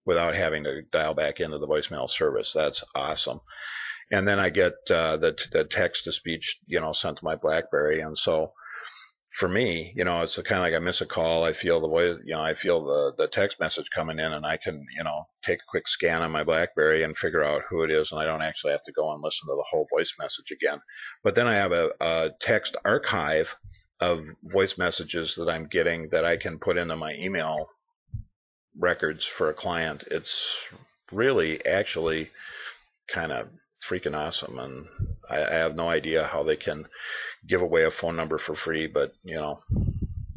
without having to dial back into the voicemail service. That's awesome. And then I get the text to speech, sent to my BlackBerry, and so for me, it's kind of like I miss a call. I feel the voice, I feel the text message coming in, and I can, take a quick scan on my BlackBerry and figure out who it is, and I don't actually have to go and listen to the whole voice message again. But then I have a text archive of voice messages that I'm getting that I can put into my email records for a client. It's really actually kind of freaking awesome, and I have no idea how they can give away a phone number for free, but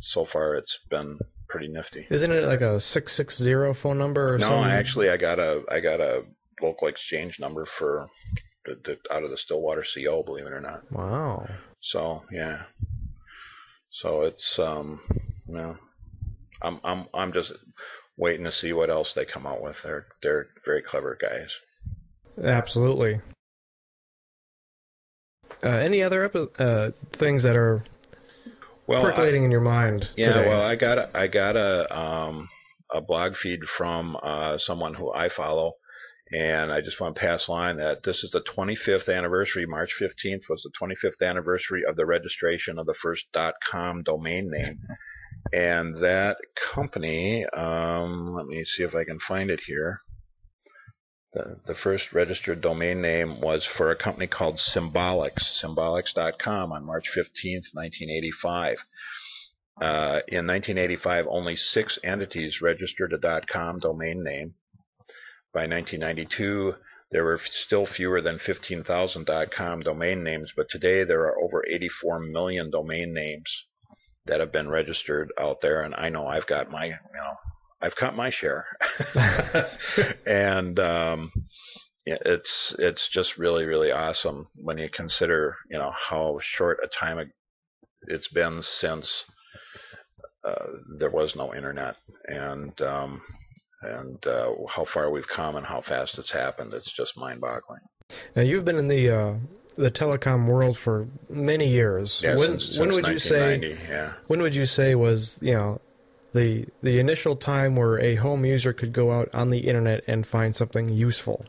so far it's been pretty nifty. Isn't it like a 660 phone number or something? No, actually I got a local exchange number for out of the Stillwater CO, believe it or not. Wow. So yeah. So it's I'm just waiting to see what else they come out with. They're very clever guys. Absolutely. Any other things that are percolating in your mind today? Well, I got a blog feed from someone who I follow, and I just want to pass line that this is the 25th anniversary. March 15th was the 25th anniversary of the registration of the first .com domain name, and that company. Let me see if I can find it here. The first registered domain name was for a company called Symbolics.com on March 15th, 1985. In 1985, only 6 entities registered a .com domain name. By 1992, there were still fewer than 15,000 .com domain names, but today there are over 84 million domain names that have been registered out there, and I know I've got my, I've cut my share. And it's just really, really awesome when you consider, how short a time it's been since there was no internet, and how far we've come and how fast it's happened. It's just mind-boggling. Now, you've been in the telecom world for many years. Yeah, since when would you say? Yeah. When would you say was the initial time where a home user could go out on the internet and find something useful?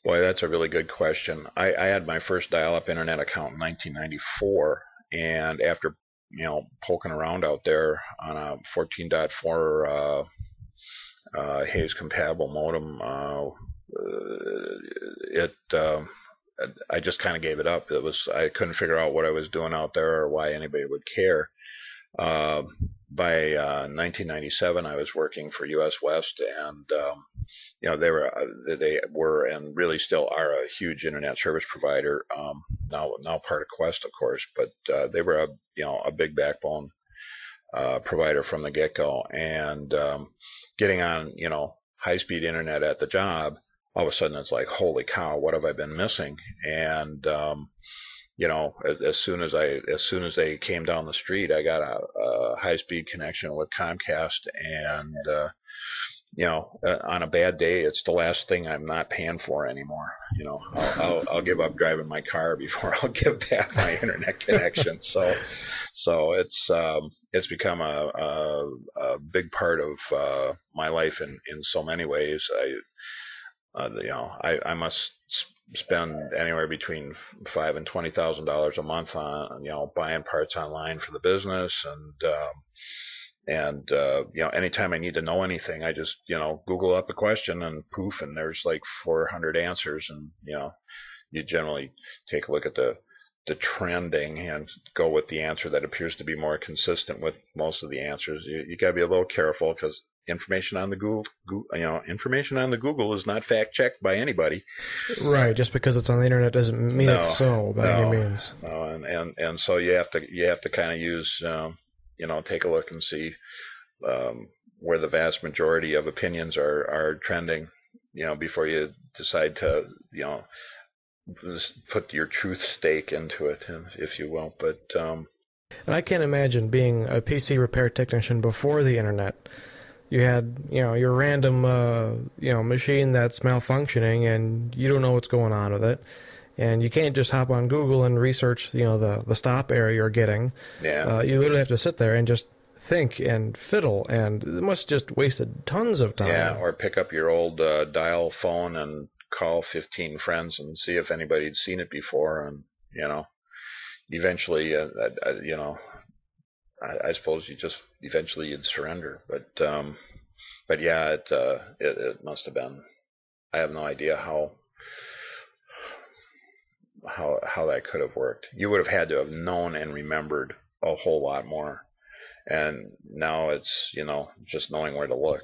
Boy, that's a really good question. I had my first dial-up internet account in 1994, and after poking around out there on a 14.4 Hayes compatible modem, I just kind of gave it up. I couldn't figure out what I was doing out there or why anybody would care. By 1997, I was working for U.S. West, and they were and really still are a huge internet service provider. Now part of Quest, of course, but they were a big backbone provider from the get-go, and getting on high-speed internet at the job, all of a sudden it's like, holy cow, what have I been missing? And as soon as they came down the street, I got a high-speed connection with Comcast, and on a bad day, it's the last thing I'm not paying for anymore. I'll give up driving my car before I'll give back my internet connection. So it's become a big part of my life in so many ways. I must spend anywhere between $5,000 and $20,000 a month on buying parts online for the business, and anytime I need to know anything, I just Google up a question, and poof, and there's like 400 answers, and you generally take a look at the trending and go with the answer that appears to be more consistent with most of the answers. You got to be a little careful, because information on the Google is not fact checked by anybody. Right, just because it's on the internet doesn't mean it's so by any means. No, and so you have to kind of use take a look and see where the vast majority of opinions are trending, before you decide to put your truth stake into it, if you will. But and I can't imagine being a PC repair technician before the internet. You had, your random, machine that's malfunctioning, and you don't know what's going on with it. And you can't just hop on Google and research, the stop error you're getting. Yeah. You literally have to sit there and just think and fiddle, and it must just wasted tons of time. Yeah, or pick up your old dial phone and call 15 friends and see if anybody'd seen it before, and eventually, I suppose you just eventually you'd surrender. But yeah, it must have been. I have no idea how that could have worked. You would have had to have known and remembered a whole lot more. And now it's, just knowing where to look,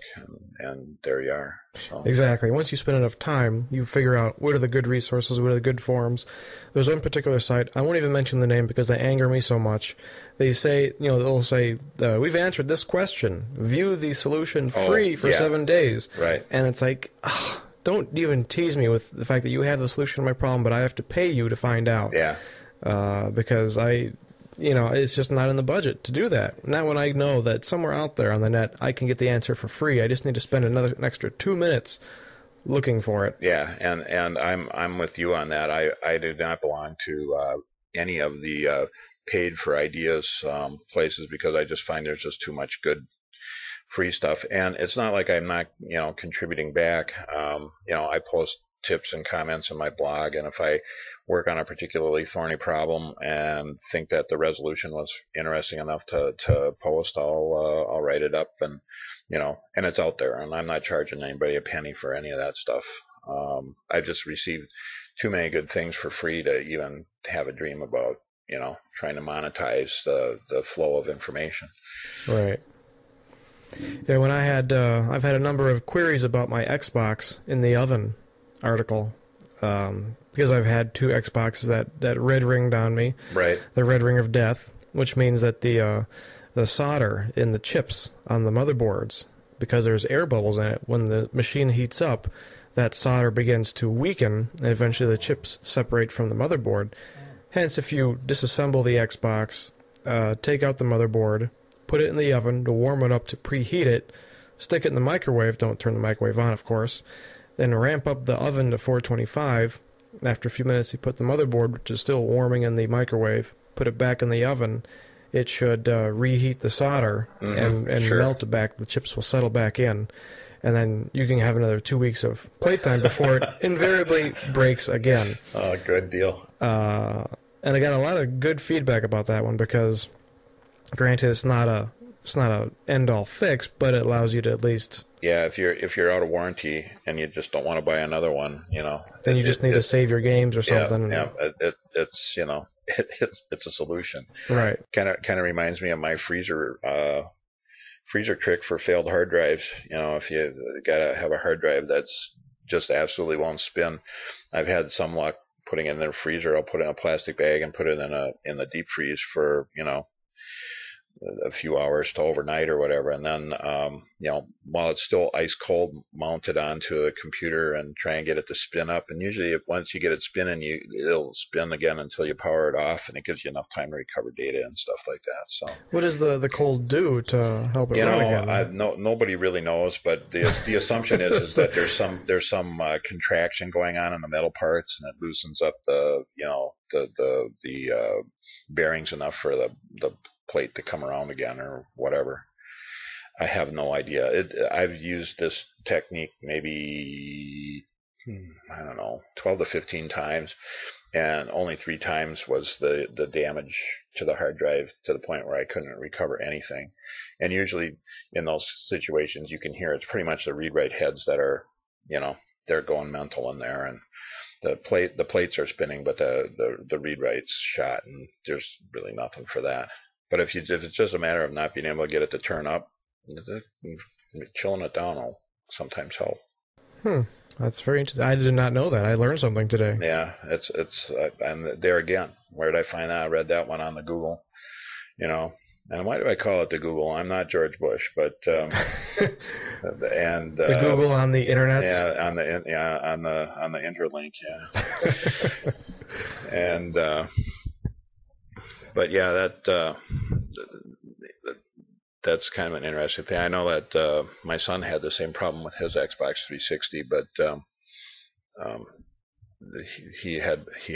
and there you are. So. Exactly. Once you spend enough time, you figure out what are the good resources, what are the good forums. There's one particular site, I won't even mention the name because they anger me so much. They say, they'll say, we've answered this question. View the solution free for 7 days. Right. And it's like, don't even tease me with the fact that you have the solution to my problem, but I have to pay you to find out. Yeah. Because it's just not in the budget to do that. Not when I know that somewhere out there on the net I can get the answer for free. I just need to spend an extra 2 minutes looking for it. Yeah, and I'm with you on that. I do not belong to any of the paid for ideas places, because I just find there's just too much good free stuff. And it's not like I'm not contributing back. I post tips and comments in my blog, and if I work on a particularly thorny problem and think that the resolution was interesting enough to post, I'll write it up, and and it's out there, and I'm not charging anybody a penny for any of that stuff. I've just received too many good things for free to even have a dream about trying to monetize the flow of information. Right. Yeah, when I've had a number of queries about my Xbox in the oven article, because I've had 2 Xboxes that red ringed on me. Right. The red ring of death, which means that the solder in the chips on the motherboards, because there's air bubbles in it, when the machine heats up, that solder begins to weaken, and eventually the chips separate from the motherboard. Hence, if you disassemble the Xbox, take out the motherboard, put it in the oven to warm it up to preheat it, stick it in the microwave, don't turn the microwave on, of course, then ramp up the oven to 425. After a few minutes, you put the motherboard, which is still warming in the microwave, put it back in the oven. It should reheat the solder and sure. melt it back. The chips will settle back in. And then you can have another 2 weeks of playtime before it invariably breaks again. Oh, good deal. And I got a lot of good feedback about that one, because granted it's not a end-all fix, but it allows you to at least... Yeah, if you're out of warranty and you just don't want to buy another one, then you just need to save your games or something. Yeah, it's a solution. Right. Kind of reminds me of my freezer trick for failed hard drives. If you gotta have a hard drive that's just absolutely won't spin. I've had some luck putting it in the freezer. I'll put it in a plastic bag and put it in the deep freeze for a few hours to overnight or whatever, and then while it's still ice cold, mount it onto a computer and try and get it to spin up. And usually once you get it spinning, it'll spin again until you power it off, and it gives you enough time to recover data and stuff like that. So what does the cold do to help it run again? Nobody really knows, but the assumption is that there's some contraction going on in the metal parts, and it loosens up the bearings enough for the plate to come around again or whatever. I have no idea. I've used this technique maybe 12 to 15 times, and only 3 times was the damage to the hard drive to the point where I couldn't recover anything. And usually in those situations you can hear it's pretty much the read-write heads that are they're going mental in there, and the plates are spinning, but the read-write's shot, and there's really nothing for that. But if it's just a matter of not being able to get it to turn up, chilling it down will sometimes help. That's very interesting. I did not know that. I learned something today. Yeah, it's and there again, where did I find that? I read that one on the Google, And why do I call it the Google? I'm not George Bush, but and the Google on the internet. Yeah, on the interlink. Yeah, and. But yeah, that's kind of an interesting thing. I know that my son had the same problem with his Xbox 360, but he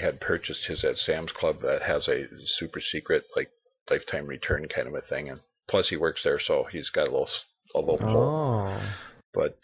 had purchased his at Sam's Club that has a super secret, like lifetime return kind of a thing, and plus he works there, so he's got a little pull. Oh. But